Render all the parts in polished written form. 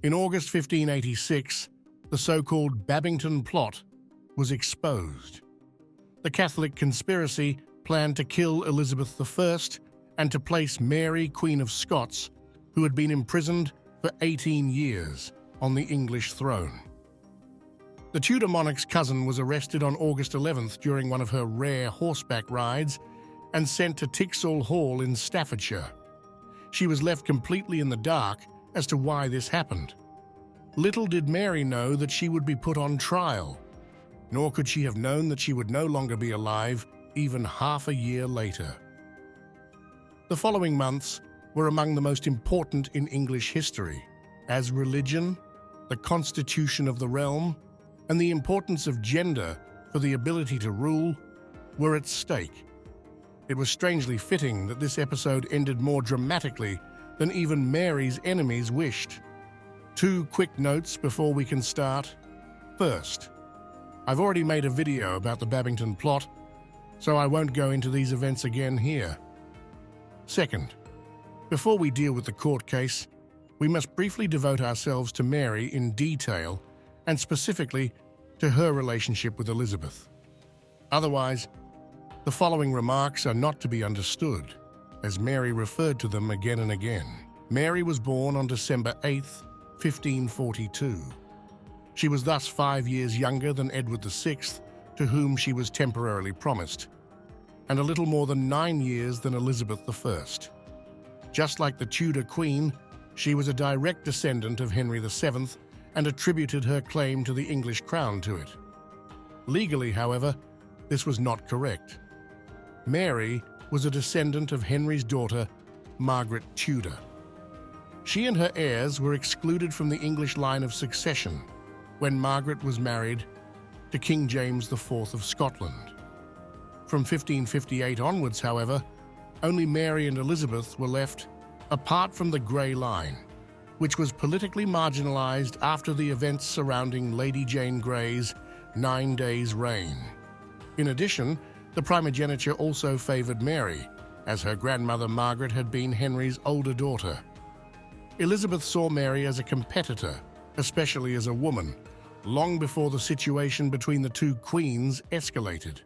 In August 1586, the so-called Babington Plot was exposed. The Catholic conspiracy planned to kill Elizabeth I and to place Mary, Queen of Scots, who had been imprisoned for 18 years, on the English throne. The Tudor monarch's cousin was arrested on August 11th during one of her rare horseback rides and sent to Tixall Hall in Staffordshire. She was left completely in the dark as to why this happened. Little did Mary know that she would be put on trial, nor could she have known that she would no longer be alive even half a year later. The following months were among the most important in English history, as religion, the constitution of the realm, and the importance of gender for the ability to rule were at stake. It was strangely fitting that this episode ended more dramatically than even Mary's enemies wished. Two quick notes before we can start. First, I've already made a video about the Babington Plot, so I won't go into these events again here. Second, before we deal with the court case, we must briefly devote ourselves to Mary in detail and specifically to her relationship with Elizabeth. Otherwise, the following remarks are not to be understood, as Mary referred to them again and again. Mary was born on December 8th, 1542. She was thus 5 years younger than Edward VI, to whom she was temporarily promised, and a little more than 9 years than Elizabeth I. Just like the Tudor Queen, she was a direct descendant of Henry VII and attributed her claim to the English crown to it. Legally, however, this was not correct. Mary was a descendant of Henry's daughter, Margaret Tudor. She and her heirs were excluded from the English line of succession when Margaret was married to King James IV of Scotland. From 1558 onwards, however, only Mary and Elizabeth were left apart from the Grey Line, which was politically marginalized after the events surrounding Lady Jane Grey's 9 days' reign. In addition, the primogeniture also favored Mary, as her grandmother Margaret had been Henry's older daughter. Elizabeth saw Mary as a competitor, especially as a woman, long before the situation between the two queens escalated.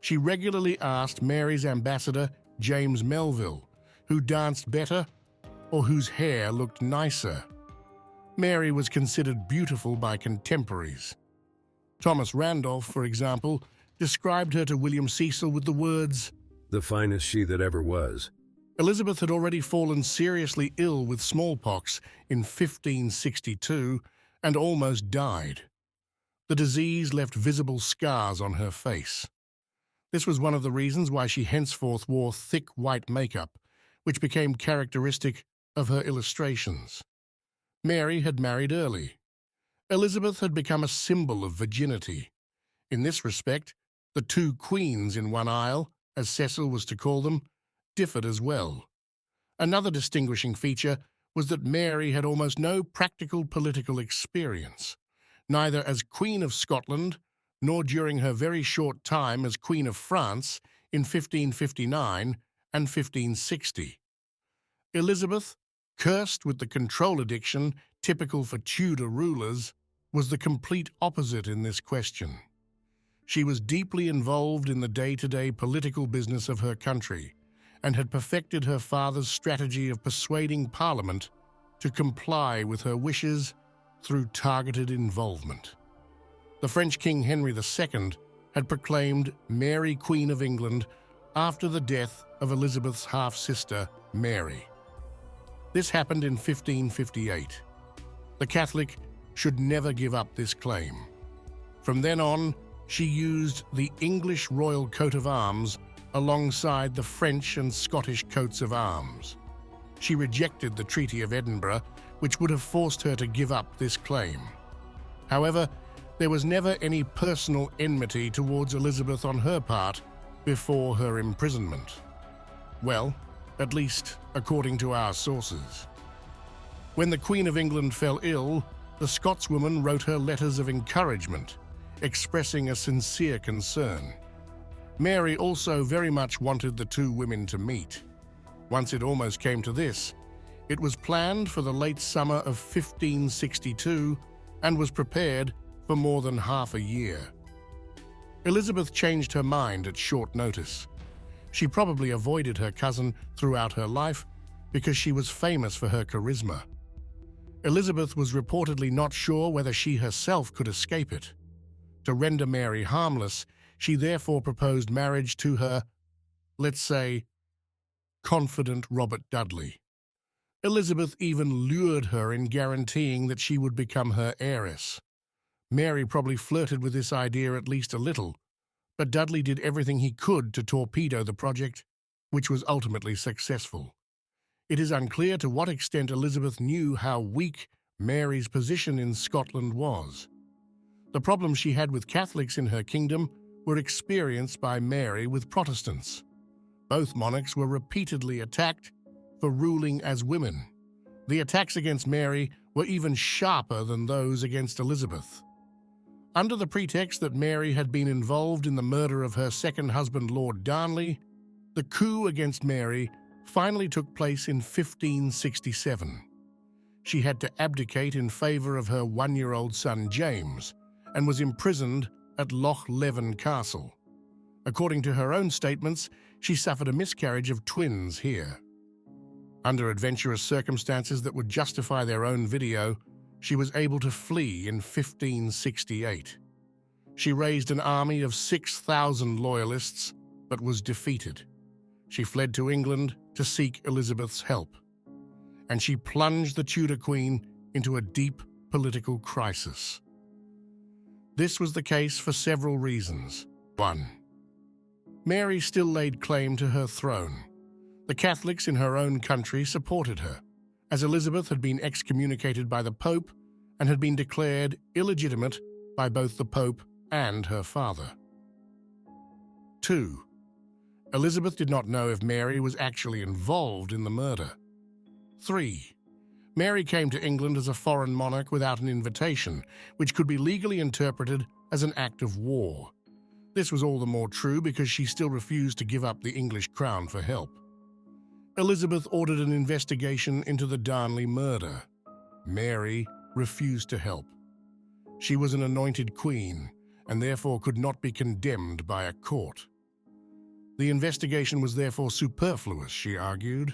She regularly asked Mary's ambassador, James Melville, who danced better or whose hair looked nicer. Mary was considered beautiful by contemporaries. Thomas Randolph, for example, described her to William Cecil with the words, "The finest she that ever was." Elizabeth had already fallen seriously ill with smallpox in 1562 and almost died. The disease left visible scars on her face. This was one of the reasons why she henceforth wore thick white makeup, which became characteristic of her illustrations. Mary had married early. Elizabeth had become a symbol of virginity. In this respect, the two queens in one aisle, as Cecil was to call them, differed as well. Another distinguishing feature was that Mary had almost no practical political experience, neither as Queen of Scotland nor during her very short time as Queen of France in 1559 and 1560. Elizabeth, cursed with the control addiction typical for Tudor rulers, was the complete opposite in this question. She was deeply involved in the day-to-day political business of her country and had perfected her father's strategy of persuading Parliament to comply with her wishes through targeted involvement. The French King Henry II had proclaimed Mary Queen of England after the death of Elizabeth's half-sister, Mary. This happened in 1558. The Catholic should never give up this claim. From then on, she used the English royal coat of arms alongside the French and Scottish coats of arms. She rejected the Treaty of Edinburgh, which would have forced her to give up this claim. However, there was never any personal enmity towards Elizabeth on her part before her imprisonment. Well, at least according to our sources. When the Queen of England fell ill, the Scotswoman wrote her letters of encouragement, expressing a sincere concern. Mary also very much wanted the two women to meet. Once it almost came to this, It was planned for the late summer of 1562 and was prepared for more than half a year. Elizabeth changed her mind at short notice. She probably avoided her cousin throughout her life because she was famous for her charisma. Elizabeth was reportedly not sure whether she herself could escape it. To render Mary harmless, she therefore proposed marriage to her, let's say, confidant Robert Dudley. Elizabeth even lured her in guaranteeing that she would become her heiress. Mary probably flirted with this idea at least a little, but Dudley did everything he could to torpedo the project, which was ultimately successful. It is unclear to what extent Elizabeth knew how weak Mary's position in Scotland was. The problems she had with Catholics in her kingdom were experienced by Mary with Protestants. Both monarchs were repeatedly attacked for ruling as women. The attacks against Mary were even sharper than those against Elizabeth. Under the pretext that Mary had been involved in the murder of her second husband, Lord Darnley, the coup against Mary finally took place in 1567. She had to abdicate in favour of her one-year-old son James and was imprisoned at Loch Leven Castle. According to her own statements, she suffered a miscarriage of twins here. Under adventurous circumstances that would justify their own video, she was able to flee in 1568. She raised an army of 6,000 loyalists, but was defeated. She fled to England to seek Elizabeth's help, and she plunged the Tudor Queen into a deep political crisis. This was the case for several reasons. 1. Mary still laid claim to her throne. The Catholics in her own country supported her, as Elizabeth had been excommunicated by the Pope and had been declared illegitimate by both the Pope and her father. 2. Elizabeth did not know if Mary was actually involved in the murder. 3. Mary came to England as a foreign monarch without an invitation, which could be legally interpreted as an act of war. This was all the more true because she still refused to give up the English crown for help. Elizabeth ordered an investigation into the Darnley murder. Mary refused to help. She was an anointed queen and therefore could not be condemned by a court. The investigation was therefore superfluous, she argued.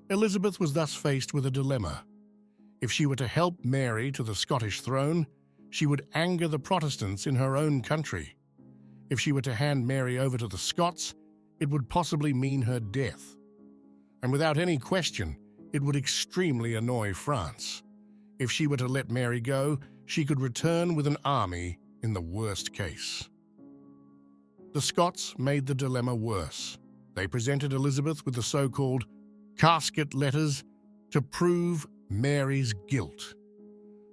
Elizabeth was thus faced with a dilemma. If she were to help Mary to the Scottish throne, she would anger the Protestants in her own country. If she were to hand Mary over to the Scots, it would possibly mean her death. And without any question, it would extremely annoy France. If she were to let Mary go, she could return with an army in the worst case. The Scots made the dilemma worse. They presented Elizabeth with the so-called casket letters to prove Mary's guilt.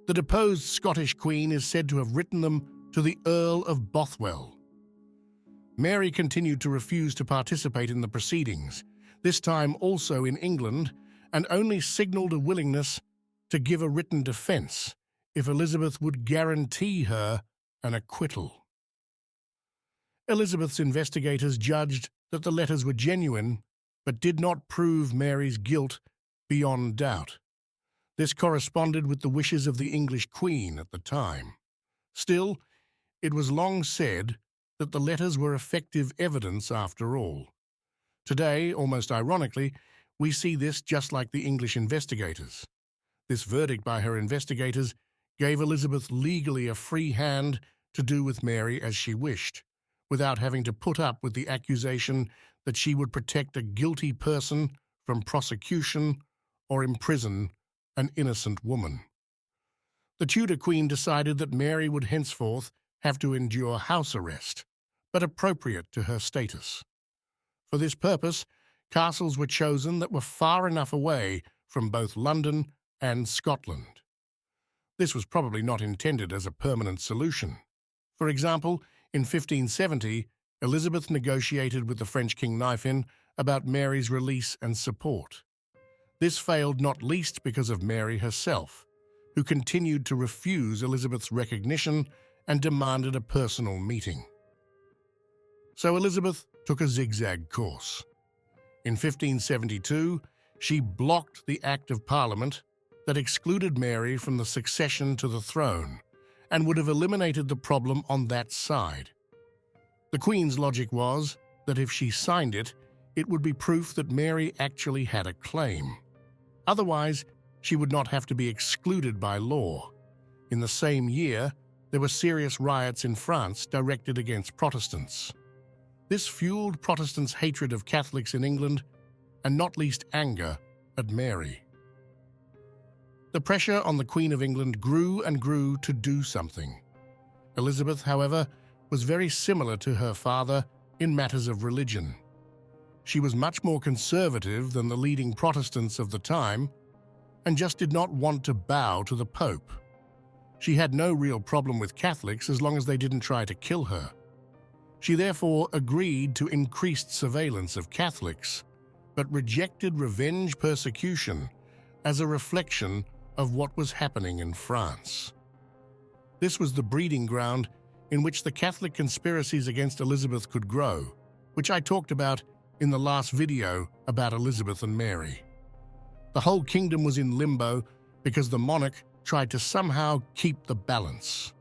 The deposed Scottish queen is said to have written them to the Earl of Bothwell. Mary continued to refuse to participate in the proceedings, this time also in England, and only signalled a willingness to give a written defence if Elizabeth would guarantee her an acquittal. Elizabeth's investigators judged that the letters were genuine, but did not prove Mary's guilt beyond doubt. This corresponded with the wishes of the English Queen at the time. Still, it was long said that the letters were effective evidence after all. Today, almost ironically, we see this just like the English investigators. This verdict by her investigators gave Elizabeth legally a free hand to do with Mary as she wished, without having to put up with the accusation that she would protect a guilty person from prosecution or imprison an innocent woman. The Tudor Queen decided that Mary would henceforth have to endure house arrest, but appropriate to her status. For this purpose, castles were chosen that were far enough away from both London and Scotland. This was probably not intended as a permanent solution. For example, in 1570, Elizabeth negotiated with the French King Kniphinn about Mary's release and support. This failed not least because of Mary herself, who continued to refuse Elizabeth's recognition and demanded a personal meeting. So Elizabeth took a zigzag course. In 1572, She blocked the Act of Parliament that excluded Mary from the succession to the throne and would have eliminated the problem on that side. The Queen's logic was that if she signed it, it would be proof that Mary actually had a claim. Otherwise, she would not have to be excluded by law. In the same year, there were serious riots in France directed against Protestants. This fueled Protestants' hatred of Catholics in England, and not least anger at Mary. The pressure on the Queen of England grew and grew to do something. Elizabeth, however, was very similar to her father in matters of religion. She was much more conservative than the leading Protestants of the time and just did not want to bow to the Pope. She had no real problem with Catholics as long as they didn't try to kill her. She therefore agreed to increased surveillance of Catholics, but rejected revenge persecution as a reflection of what was happening in France. This was the breeding ground in which the Catholic conspiracies against Elizabeth could grow, which I talked about in the last video about Elizabeth and Mary. The whole kingdom was in limbo because the monarch tried to somehow keep the balance.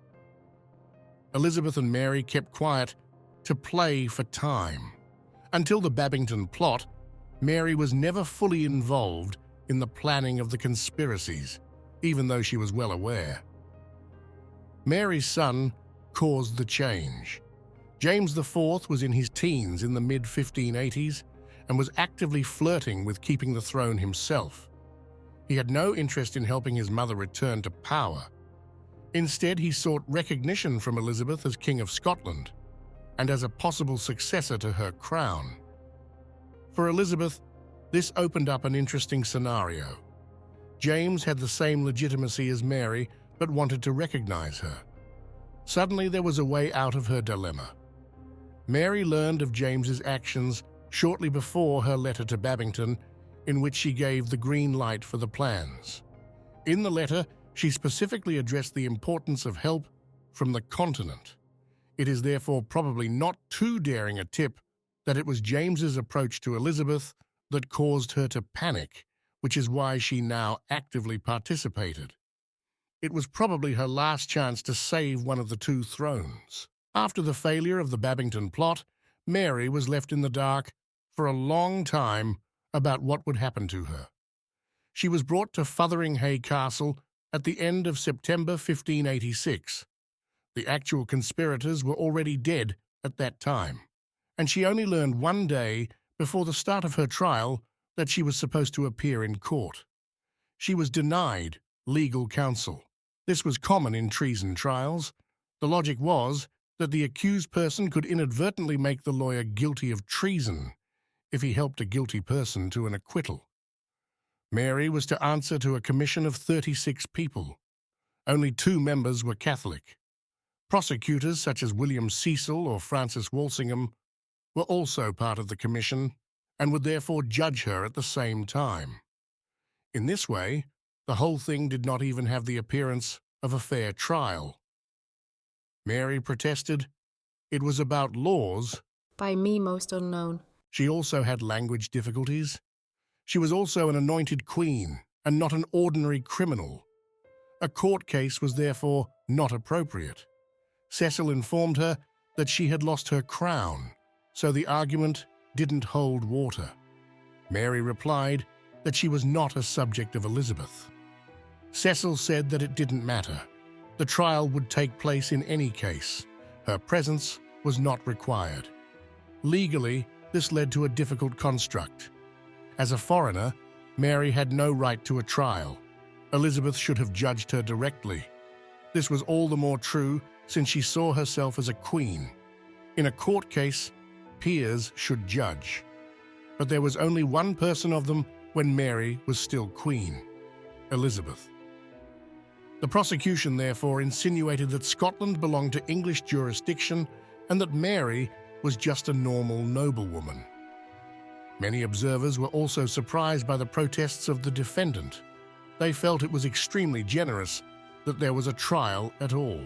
Elizabeth and Mary kept quiet to play for time. Until the Babington Plot, Mary was never fully involved in the planning of the conspiracies, even though she was well aware. Mary's son caused the change. James IV was in his teens in the mid-1580s and was actively flirting with keeping the throne himself. He had no interest in helping his mother return to power. Instead, he sought recognition from Elizabeth as King of Scotland and as a possible successor to her crown. For Elizabeth, this opened up an interesting scenario. James had the same legitimacy as Mary, but wanted to recognize her. Suddenly, there was a way out of her dilemma. Mary learned of James's actions shortly before her letter to Babington, in which she gave the green light for the plans. In the letter, she specifically addressed the importance of help from the continent. It is therefore probably not too daring a tip that it was James's approach to Elizabeth that caused her to panic, which is why she now actively participated. It was probably her last chance to save one of the two thrones. After the failure of the Babington Plot, Mary was left in the dark for a long time about what would happen to her. She was brought to Fotheringhay Castle at the end of September 1586. The actual conspirators were already dead at that time, and she only learned one day before the start of her trial that she was supposed to appear in court. She was denied legal counsel. This was common in treason trials. The logic was that the accused person could inadvertently make the lawyer guilty of treason if he helped a guilty person to an acquittal. Mary was to answer to a commission of 36 people. Only 2 members were Catholic. Prosecutors such as William Cecil or Francis Walsingham were also part of the commission and would therefore judge her at the same time. In this way, the whole thing did not even have the appearance of a fair trial. Mary protested it was about laws. By me most unknown. She also had language difficulties. She was also an anointed queen and not an ordinary criminal. A court case was therefore not appropriate. Cecil informed her that she had lost her crown, so the argument didn't hold water. Mary replied that she was not a subject of Elizabeth. Cecil said that it didn't matter. The trial would take place in any case. Her presence was not required. Legally, this led to a difficult construct. As a foreigner, Mary had no right to a trial. Elizabeth should have judged her directly. This was all the more true since she saw herself as a queen. In a court case, peers should judge. But there was only one person of them when Mary was still queen, Elizabeth. The prosecution therefore insinuated that Scotland belonged to English jurisdiction and that Mary was just a normal noblewoman. Many observers were also surprised by the protests of the defendant. They felt it was extremely generous that there was a trial at all.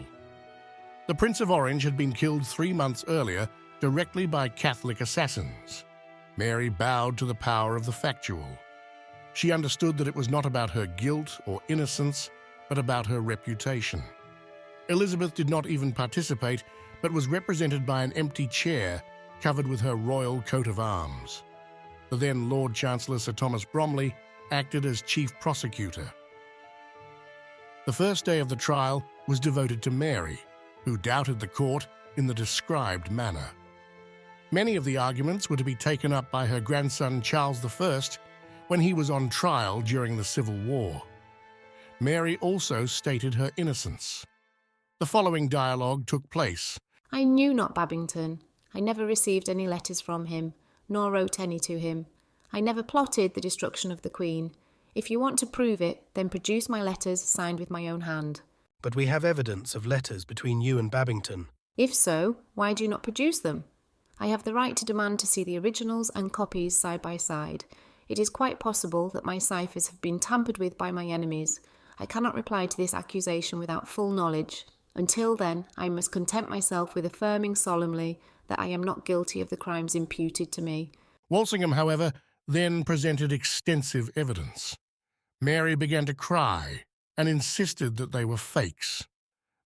The Prince of Orange had been killed 3 months earlier directly by Catholic assassins. Mary bowed to the power of the factual. She understood that it was not about her guilt or innocence, but about her reputation. Elizabeth did not even participate, but was represented by an empty chair covered with her royal coat of arms. The then Lord Chancellor Sir Thomas Bromley acted as chief prosecutor. The first day of the trial was devoted to Mary, who doubted the court in the described manner. Many of the arguments were to be taken up by her grandson Charles I when he was on trial during the Civil War. Mary also stated her innocence. The following dialogue took place. I knew not Babington. I never received any letters from him, nor wrote any to him. I never plotted the destruction of the Queen. If you want to prove it, then produce my letters signed with my own hand. But we have evidence of letters between you and Babington. If so, why do you not produce them? I have the right to demand to see the originals and copies side by side. It is quite possible that my ciphers have been tampered with by my enemies. I cannot reply to this accusation without full knowledge. Until then, I must content myself with affirming solemnly that I am not guilty of the crimes imputed to me. Walsingham, however, then presented extensive evidence. Mary began to cry and insisted that they were fakes.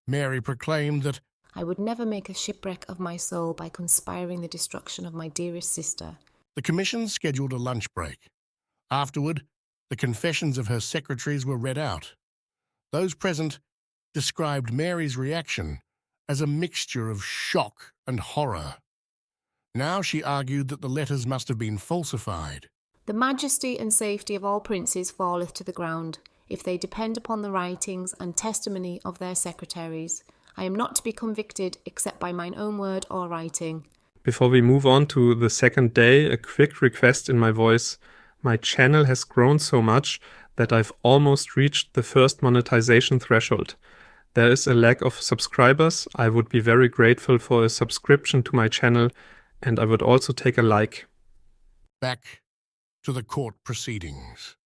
Mary proclaimed that I would never make a shipwreck of my soul by conspiring the destruction of my dearest sister. the commission scheduled a lunch break. Afterward, the confessions of her secretaries were read out. Those present described Mary's reaction as a mixture of shock and horror. Now she argued that the letters must have been falsified. The majesty and safety of all princes falleth to the ground, if they depend upon the writings and testimony of their secretaries. I am not to be convicted except by mine own word or writing. Before we move on to the second day, a quick request in my voice. My channel has grown so much that I've almost reached the first monetization threshold. There is a lack of subscribers. I would be very grateful for a subscription to my channel, and I would also take a like. Back to the court proceedings.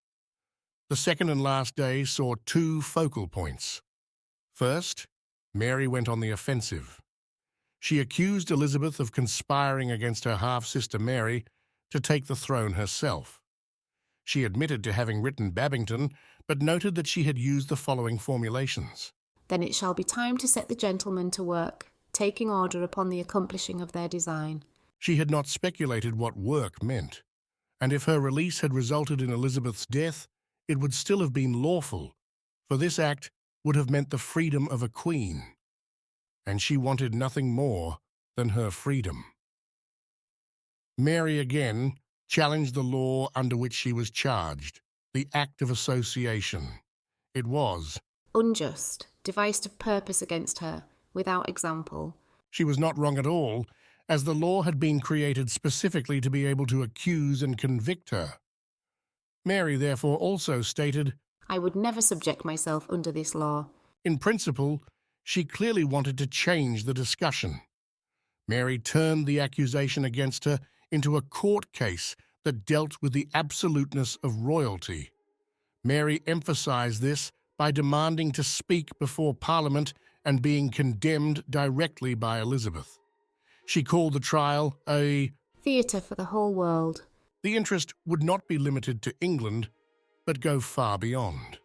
The second and last day saw two focal points. First, Mary went on the offensive. She accused Elizabeth of conspiring against her half-sister Mary to take the throne herself. She admitted to having written Babington, but noted that she had used the following formulations. Then it shall be time to set the gentlemen to work, taking order upon the accomplishing of their design. She had not speculated what work meant, and if her release had resulted in Elizabeth's death, it would still have been lawful, for this act would have meant the freedom of a queen, and she wanted nothing more than her freedom. Mary again challenged the law under which she was charged, the Act of Association. It was unjust, devised of purpose against her, without example. She was not wrong at all, as the law had been created specifically to be able to accuse and convict her. Mary therefore also stated, I would never subject myself under this law. In principle, she clearly wanted to change the discussion. Mary turned the accusation against her into a court case that dealt with the absoluteness of royalty. Mary emphasized this by demanding to speak before Parliament and being condemned directly by Elizabeth. She called the trial a theatre for the whole world. The interest would not be limited to England, but go far beyond.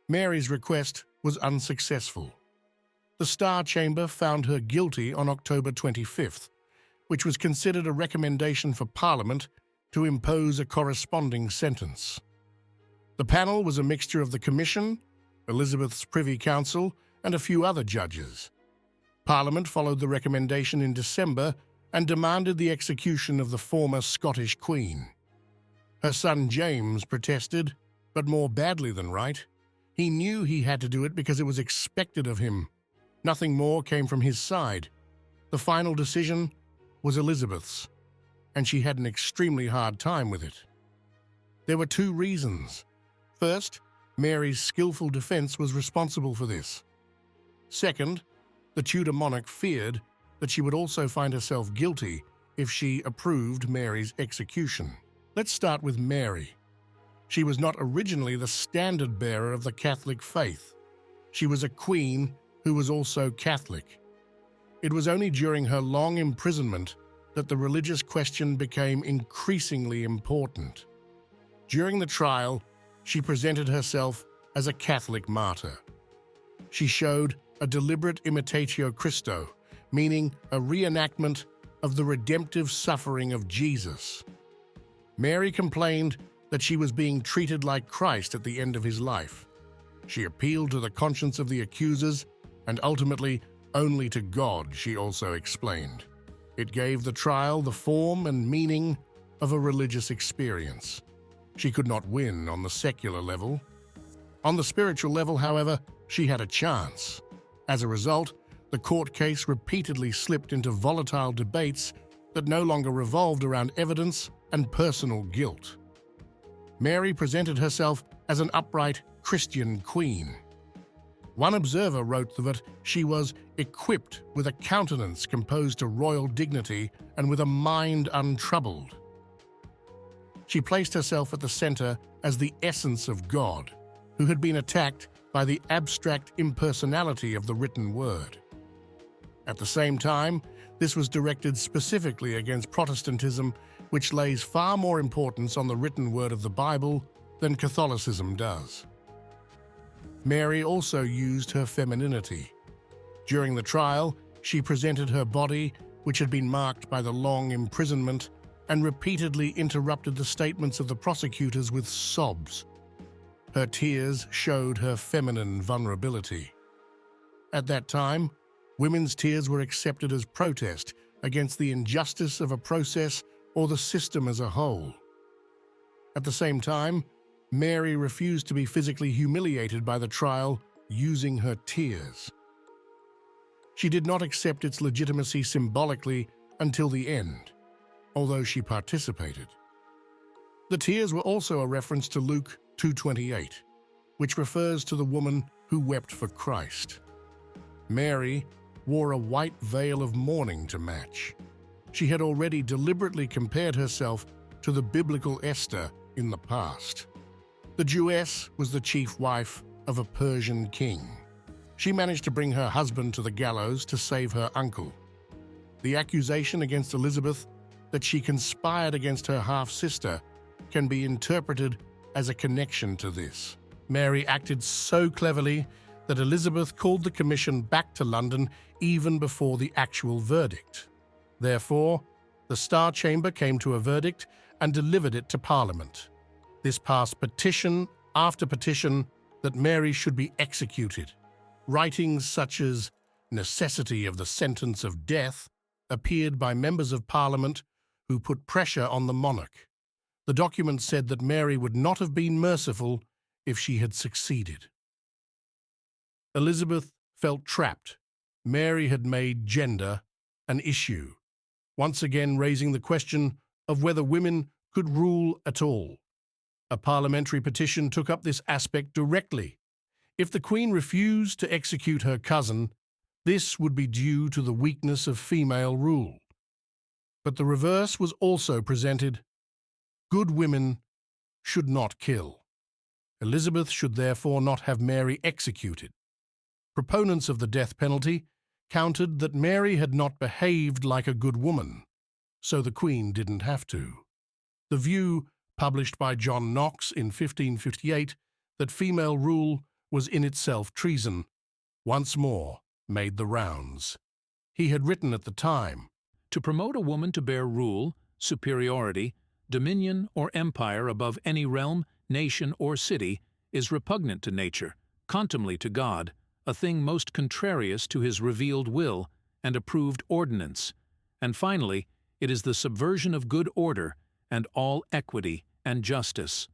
Mary's request was unsuccessful. The Star Chamber found her guilty on October 25th, which was considered a recommendation for Parliament to impose a corresponding sentence. The panel was a mixture of the Commission, Elizabeth's Privy Council, and a few other judges. Parliament followed the recommendation in December and demanded the execution of the former Scottish Queen. Her son James protested, but more badly than right. He knew he had to do it because it was expected of him. Nothing more came from his side. The final decision was Elizabeth's, and she had an extremely hard time with it. There were two reasons. First, Mary's skillful defense was responsible for this. Second, the Tudor monarch feared that she would also find herself guilty if she approved Mary's execution. Let's start with Mary. She was not originally the standard-bearer of the Catholic faith. She was a queen who was also Catholic. It was only during her long imprisonment that the religious question became increasingly important. During the trial, she presented herself as a Catholic martyr. She showed a deliberate imitatio Christo, meaning a reenactment of the redemptive suffering of Jesus. Mary complained that she was being treated like Christ at the end of his life. She appealed to the conscience of the accusers and ultimately only to God, she also explained. It gave the trial the form and meaning of a religious experience. She could not win on the secular level. On the spiritual level, however, she had a chance. As a result, the court case repeatedly slipped into volatile debates that no longer revolved around evidence and personal guilt. Mary presented herself as an upright Christian queen. One observer wrote that she was equipped with a countenance composed to royal dignity and with a mind untroubled. She placed herself at the center as the essence of God, who had been attacked by the abstract impersonality of the written word. At the same time, this was directed specifically against Protestantism, which lays far more importance on the written word of the Bible than Catholicism does. Mary also used her femininity. During the trial, she presented her body, which had been marked by the long imprisonment, and repeatedly interrupted the statements of the prosecutors with sobs. Her tears showed her feminine vulnerability. At that time, women's tears were accepted as protest against the injustice of a process or the system as a whole. At the same time, Mary refused to be physically humiliated by the trial using her tears. She did not accept its legitimacy symbolically until the end, although she participated. The tears were also a reference to Luke 2:28, which refers to the woman who wept for Christ. Mary wore a white veil of mourning to match. She had already deliberately compared herself to the biblical Esther in the past. The Jewess was the chief wife of a Persian king. She managed to bring her husband to the gallows to save her uncle. The accusation against Elizabeth that she conspired against her half-sister can be interpreted as a connection to this. Mary acted so cleverly that Elizabeth called the commission back to London even before the actual verdict. Therefore, the Star Chamber came to a verdict and delivered it to Parliament. This passed petition after petition that Mary should be executed. Writings such as necessity of the sentence of death appeared by members of Parliament who put pressure on the monarch. The document said that Mary would not have been merciful if she had succeeded. Elizabeth felt trapped. Mary had made gender an issue, once again raising the question of whether women could rule at all. A parliamentary petition took up this aspect directly. If the Queen refused to execute her cousin, this would be due to the weakness of female rule. But the reverse was also presented. Good women should not kill. Elizabeth should therefore not have Mary executed. Proponents of the death penalty countered that Mary had not behaved like a good woman, so the Queen didn't have to. The view, published by John Knox in 1558, that female rule was in itself treason, once more made the rounds. He had written at the time, "To promote a woman to bear rule, superiority, dominion, or empire above any realm, nation, or city is repugnant to nature, contumely to God, a thing most contrarious to his revealed will and approved ordinance, and finally, it is the subversion of good order and all equity and justice."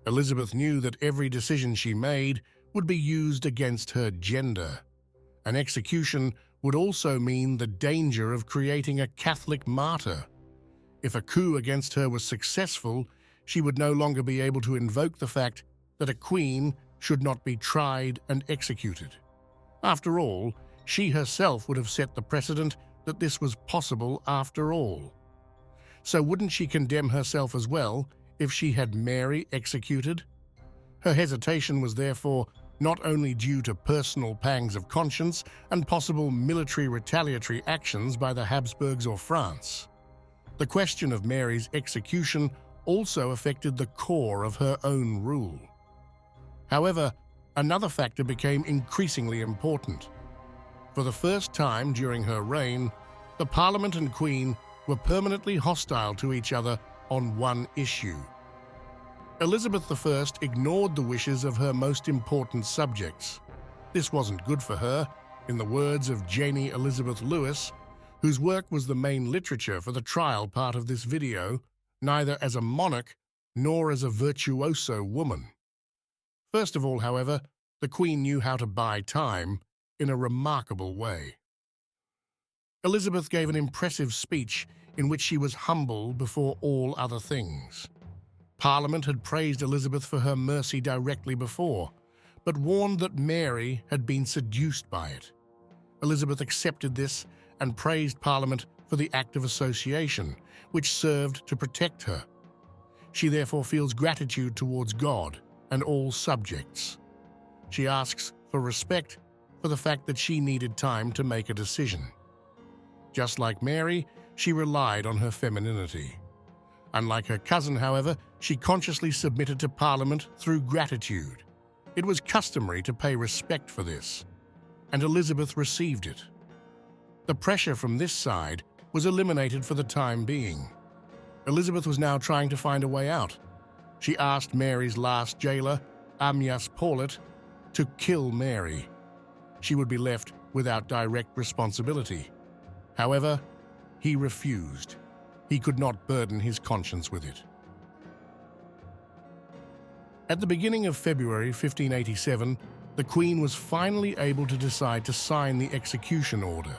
Elizabeth knew that every decision she made would be used against her gender. An execution would also mean the danger of creating a Catholic martyr. If a coup against her was successful, she would no longer be able to invoke the fact that a queen should not be tried and executed. After all, she herself would have set the precedent that this was possible after all. So wouldn't she condemn herself as well if she had Mary executed? Her hesitation was therefore not only due to personal pangs of conscience and possible military retaliatory actions by the Habsburgs or France. The question of Mary's execution also affected the core of her own rule. However, another factor became increasingly important. For the first time during her reign, the Parliament and Queen were permanently hostile to each other on one issue. Elizabeth I ignored the wishes of her most important subjects. This wasn't good for her, in the words of Janie Elizabeth Lewis, whose work was the main literature for the trial part of this video, neither as a monarch nor as a virtuoso woman. First of all, however, the Queen knew how to buy time in a remarkable way. Elizabeth gave an impressive speech in which she was humble before all other things. Parliament had praised Elizabeth for her mercy directly before, but warned that Mary had been seduced by it. Elizabeth accepted this and praised Parliament for the Act of Association, which served to protect her. She therefore feels gratitude towards God and all subjects. She asks for respect for the fact that she needed time to make a decision. Just like Mary, she relied on her femininity. Unlike her cousin, however, she consciously submitted to Parliament through gratitude. It was customary to pay respect for this, and Elizabeth received it. The pressure from this side was eliminated for the time being. Elizabeth was now trying to find a way out. She asked Mary's last jailer, Amyas Paulet, to kill Mary. She would be left without direct responsibility. However, he refused. He could not burden his conscience with it. At the beginning of February 1587, the Queen was finally able to decide to sign the execution order.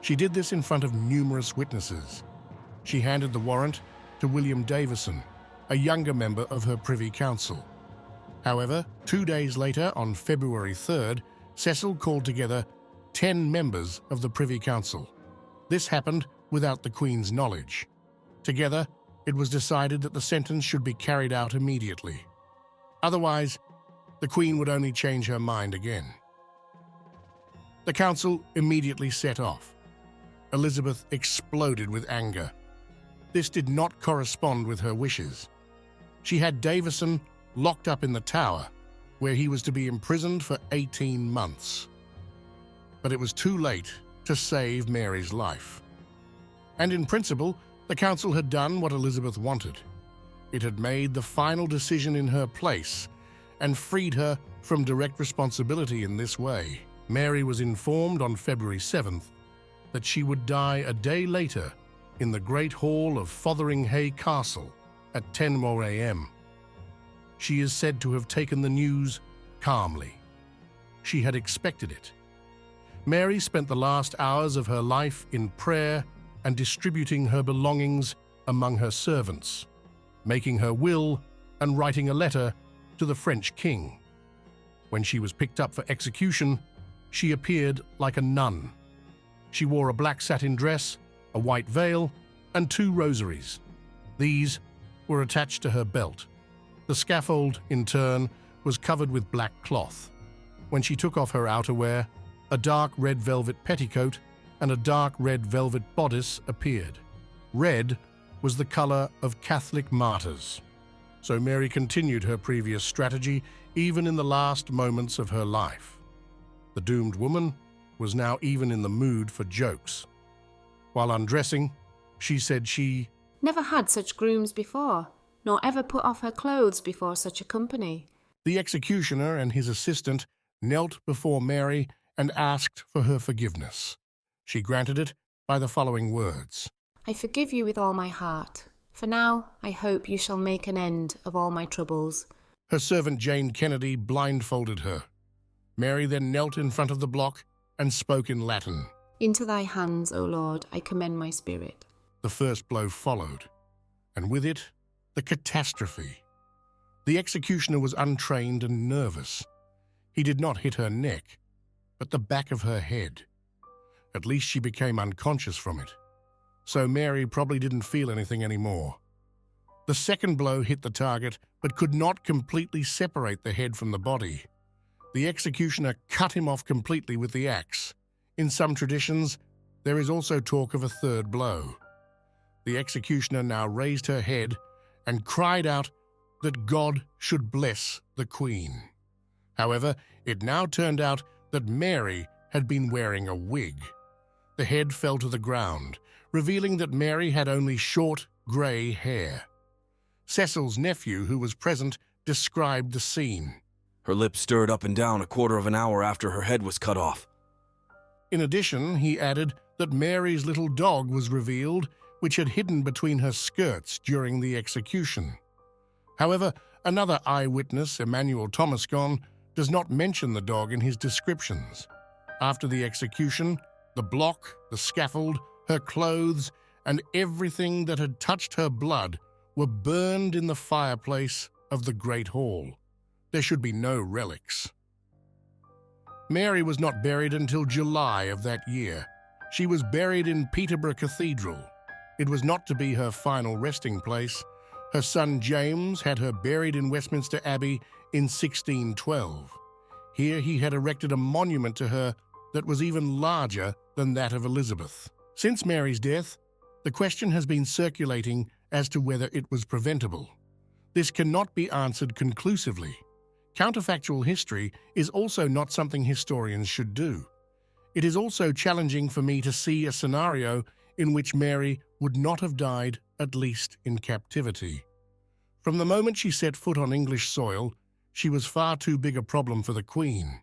She did this in front of numerous witnesses. She handed the warrant to William Davison, a younger member of her Privy Council. However, 2 days later, on February 3rd, Cecil called together 10 members of the Privy Council. This happened without the Queen's knowledge. Together, it was decided that the sentence should be carried out immediately. Otherwise, the Queen would only change her mind again. The council immediately set off. Elizabeth exploded with anger. This did not correspond with her wishes. She had Davison locked up in the Tower, where he was to be imprisoned for 18 months. But it was too late to save Mary's life. And in principle, the council had done what Elizabeth wanted. It had made the final decision in her place and freed her from direct responsibility in this way. Mary was informed on February 7th that she would die a day later in the Great Hall of Fotheringhay Castle at 10 a.m. She is said to have taken the news calmly. She had expected it. Mary spent the last hours of her life in prayer and distributing her belongings among her servants, making her will and writing a letter to the French king. When she was picked up for execution, she appeared like a nun. She wore a black satin dress, a white veil, and 2 rosaries. These were attached to her belt. The scaffold, in turn, was covered with black cloth. When she took off her outerwear, a dark red velvet petticoat and a dark red velvet bodice appeared. Red was the color of Catholic martyrs. So Mary continued her previous strategy even in the last moments of her life. The doomed woman was now even in the mood for jokes. While undressing, she said she never had such grooms before, nor ever put off her clothes before such a company. The executioner and his assistant knelt before Mary and asked for her forgiveness. She granted it by the following words: I forgive you with all my heart. For now, I hope you shall make an end of all my troubles. Her servant Jane Kennedy blindfolded her. Mary then knelt in front of the block and spoke in Latin. Into thy hands, O Lord, I commend my spirit. The first blow followed, and with it, the catastrophe. The executioner was untrained and nervous. He did not hit her neck, but the back of her head. At least she became unconscious from it. So Mary probably didn't feel anything anymore. The second blow hit the target, but could not completely separate the head from the body. The executioner cut him off completely with the axe. In some traditions, there is also talk of a third blow. The executioner now raised her head and cried out that God should bless the Queen. However, it now turned out that Mary had been wearing a wig. The head fell to the ground, revealing that Mary had only short, grey hair. Cecil's nephew, who was present, described the scene. Her lips stirred up and down a quarter of an hour after her head was cut off. In addition, he added that Mary's little dog was revealed, which had hidden between her skirts during the execution. However, another eyewitness, Emmanuel Thomascon, does not mention the dog in his descriptions. After the execution, the block, the scaffold, her clothes, and everything that had touched her blood were burned in the fireplace of the Great Hall. There should be no relics. Mary was not buried until July of that year. She was buried in Peterborough Cathedral. It was not to be her final resting place. Her son James had her buried in Westminster Abbey in 1612. Here he had erected a monument to her that was even larger than that of Elizabeth. Since Mary's death, the question has been circulating as to whether it was preventable. This cannot be answered conclusively. Counterfactual history is also not something historians should do. It is also challenging for me to see a scenario in which Mary would not have died, at least in captivity. From the moment she set foot on English soil, she was far too big a problem for the Queen.